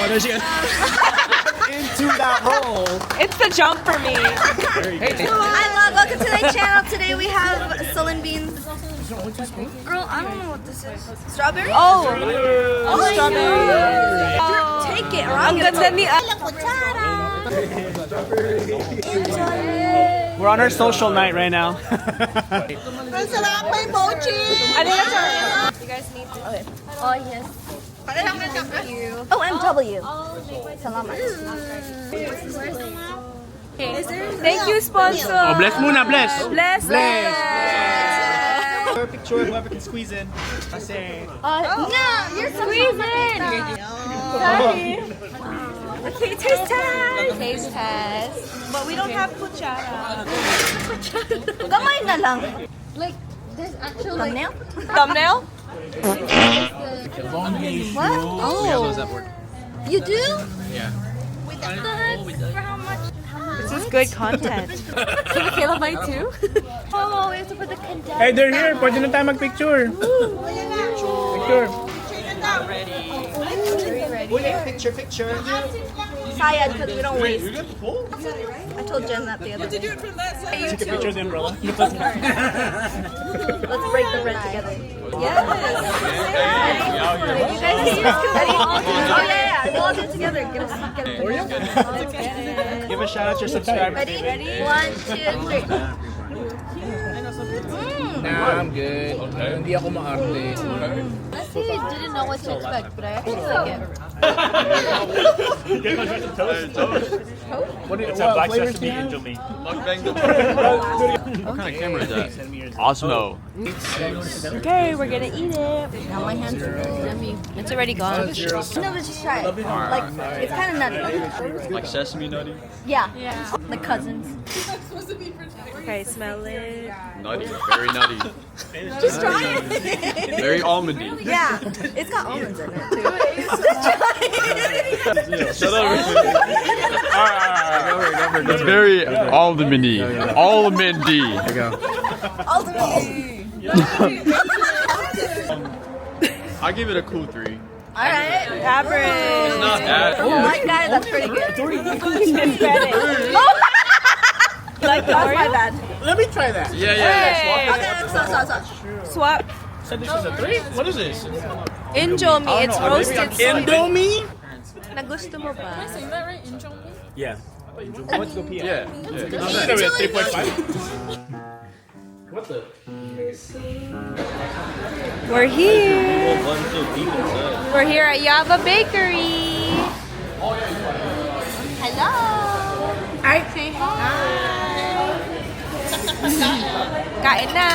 there she goes. Into that role. It's the jump for me. Hi vlog, welcome to the channel. Today we have Celine beans. Girl, I don't know what this is. Strawberry? Oh, Strawberry. Take it or I'm gonna ni We're on our social night right now. You guys need to. Okay. Oh, yes. Thank you. Oh, MW. Salamat. Thank you, sponsor. Oh, bless muna, bless. Bless. Picture, whoever can squeeze in. I say. No, you're squeezing. Sorry. Okay, taste test. Taste test. But we don't have kuchara. Gamay na lang. Like, there's actually like Thumbnail? Thumbnail? What? oh, you do? Yeah. With the for how much? This is good content. Can Kayla buy too? Oh, we have to put the condensed. Hey, they're here. Pwede na tayo mag-picture. Picture. Picture. Sayad, because we don't waste. I told Jen that the other day. Take a picture of the umbrella. Let's break the bread together. Yes. You guys get yours ready? Oh yeah, we'll all get it together. Get us Give a shout out to your subscribers. Ready? 1, 2, 3. Nah, I'm good. Hindi ako maarte. Honestly, I didn't know what to expect, but I actually like it. What It's a black sesame angel meat. What kind of camera is that? Osmo. Okay, we're gonna eat it. Now my hands are yummy. It's already gone. No, let's just try it. Like, it's kind of nutty. Like sesame nutty? Yeah. Like cousins. Okay, smell it. Nutty. Very nutty. Just try it. Very almondy. Yeah, it's got almonds in it too. Just try it. Shut up. It's very almondy. Almondy. There you go. Ultimately. I give it a cool 3. Alright. Average. Not bad. Oh my god, that's pretty good. Like That's my bad. Let me try that. Yeah. Okay, stop. Swap. So this is a 3? What is this? Indomie. It's roasted soy. Indomie? Nagusto mo ba? Yeah. Let's go pee. Yeah. Are we at 3.5? What the? We're here. We're here at Yava Bakery. Hello. Alright, say hi. Kain na.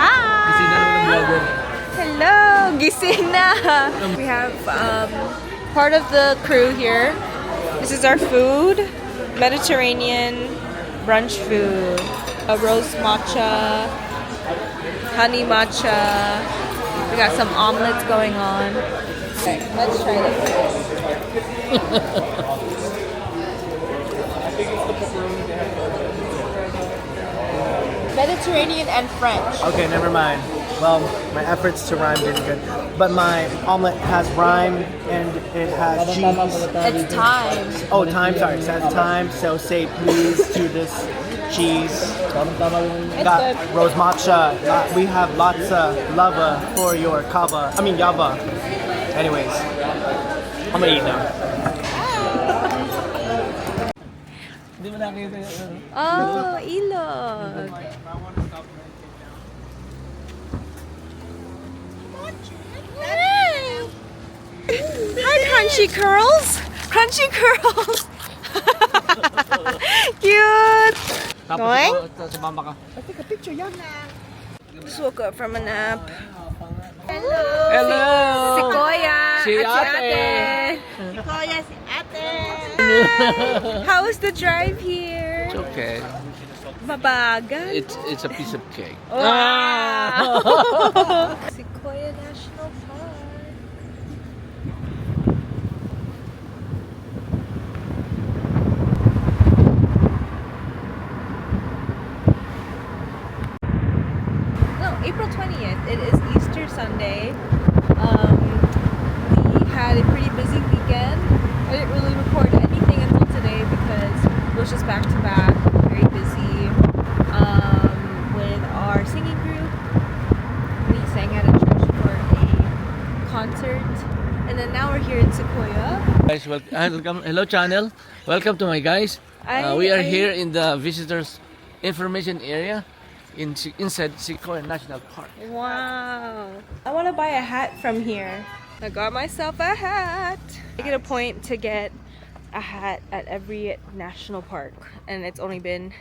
Hi. Hello. Gising na. We have part of the crew here. This is our food. Mediterranean brunch food. A rose matcha, honey matcha. We got some omelets going on. Okay, let's try this. Mediterranean and French. Okay, never mind. Well, my efforts to rhyme didn't good. But my omelet has rhyme and it has cheese. It's time. Oh, time, sorry. It has time, so say please to this cheese. Got rose matcha. We have lots of lava for your kava. I mean, yava. Anyways, I'm gonna eat now. Oh, ilog. Hi, Crunchy Curls. Crunchy Curls. Cute. Going? Take a picture, yan. Just woke up from a nap. Hello! Sequoia. Si at ate. Sequoia, si ate. How was the drive here? It's okay. Mabagal? It's a piece of cake. Wow. Sequoia National Park. No, April 20th. It is Easter Sunday. We had a pretty busy weekend. concert. And then now we're here in Sequoia. Guys, welcome. Hello, channel. Welcome to my guys. We are here in the visitors information area inside Sequoia National Park. Wow. I want to buy a hat from here. I got myself a hat. I get a point to get a hat at every national park. And it's only been,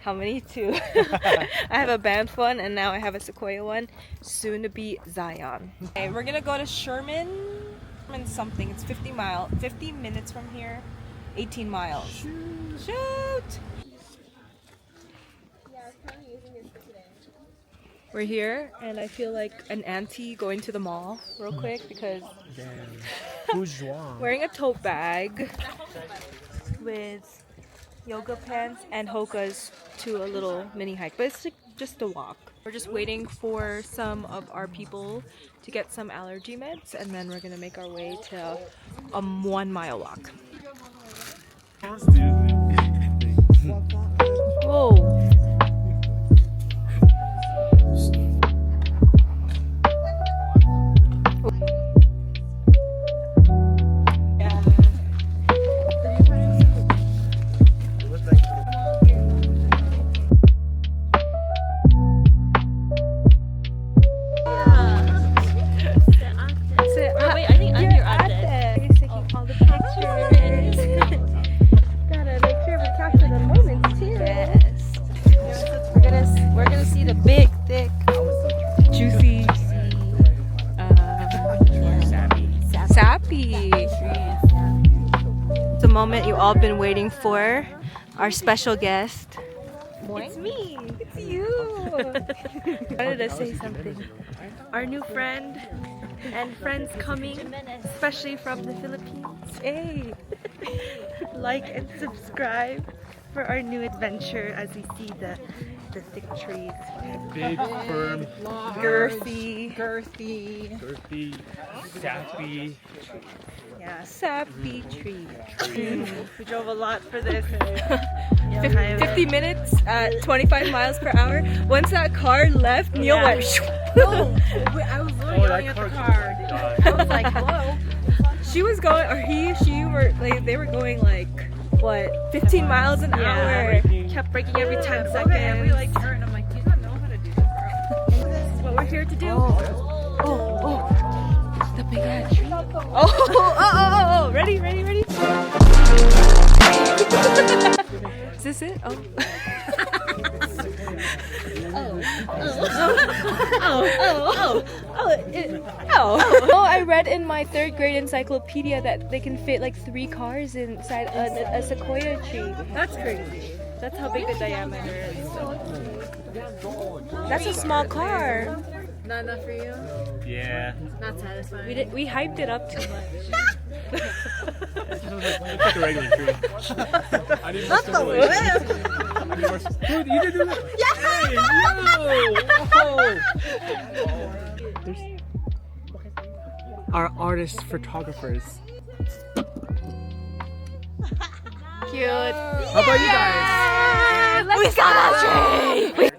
how many? 2. I have a Banff one and now I have a Sequoia one. Soon to be Zion. Okay, we're gonna go to Sherman something. It's 50 minutes from here. 18 miles. Shoot! We're here and I feel like an auntie going to the mall real quick because wearing a tote bag with yoga pants and hokas to a little mini hike, but it's just a walk. We're just waiting for some of our people to get some allergy meds and then we're gonna make our way to a 1 mile walk. Whoa. The moment you all been waiting for, our special guest. It's me. It's you. I wanted to say something. Our new friend and friends coming, especially from the Philippines. Hey, like and subscribe for our new adventure as we see the thick trees. Big, firm, Girthy, sappy. yeah, sappy tree. We drove a lot for this. 50 minutes at 25 miles per hour. Once that car left, Neil went. No, I was literally yelling at the car. I was like, whoa. She was going, or she were like, they were going like what, 15 miles an hour. Kept braking every 10 seconds. And we like turned. I'm like, you don't know how to do this, bro. This is what we're here to do. Oh, the big ass tree. Oh, ready. Is this it? Oh. Oh, I read in my 3rd grade encyclopedia that they can fit like 3 cars inside a sequoia tree. That's crazy. That's how big the diameter is. That's a small car. Not enough for you? Yeah. Not satisfying. We hyped it up too much. It's like a regular tree. I need more stimulation. Dude, you did do that? Hey, yo! Our artist photographers. Cute. How about you guys? We got a tree!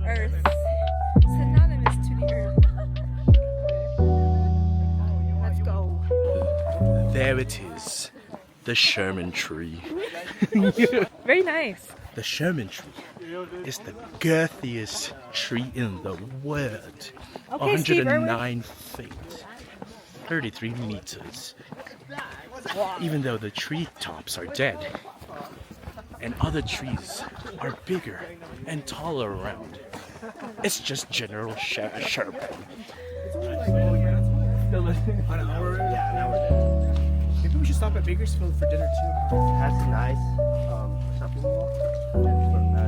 Earth. Synonymous to the earth. Let's go. There it is. The Sherman tree. Very nice. The Sherman tree is the girthiest tree in the world. Okay, Steve 109 feet. 33 meters. Even though the tree tops are dead and other trees are bigger and taller around, it's just general sharp. Maybe we should stop at Bakersfield for dinner too. That's nice. Shopping mall.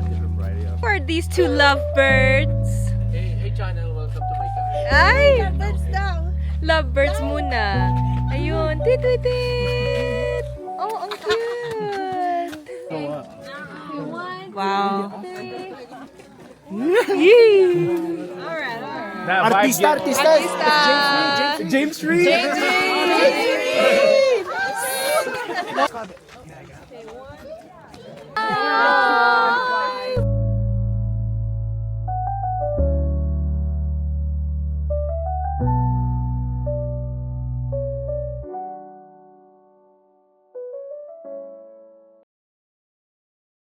Different variety of. Who are these 2 lovebirds? Hey, channel. Welcome to my guys. Ay! Lovebirds muna. Ayun. Tit. Oh, ang cute. Wow. Artista. James Reed.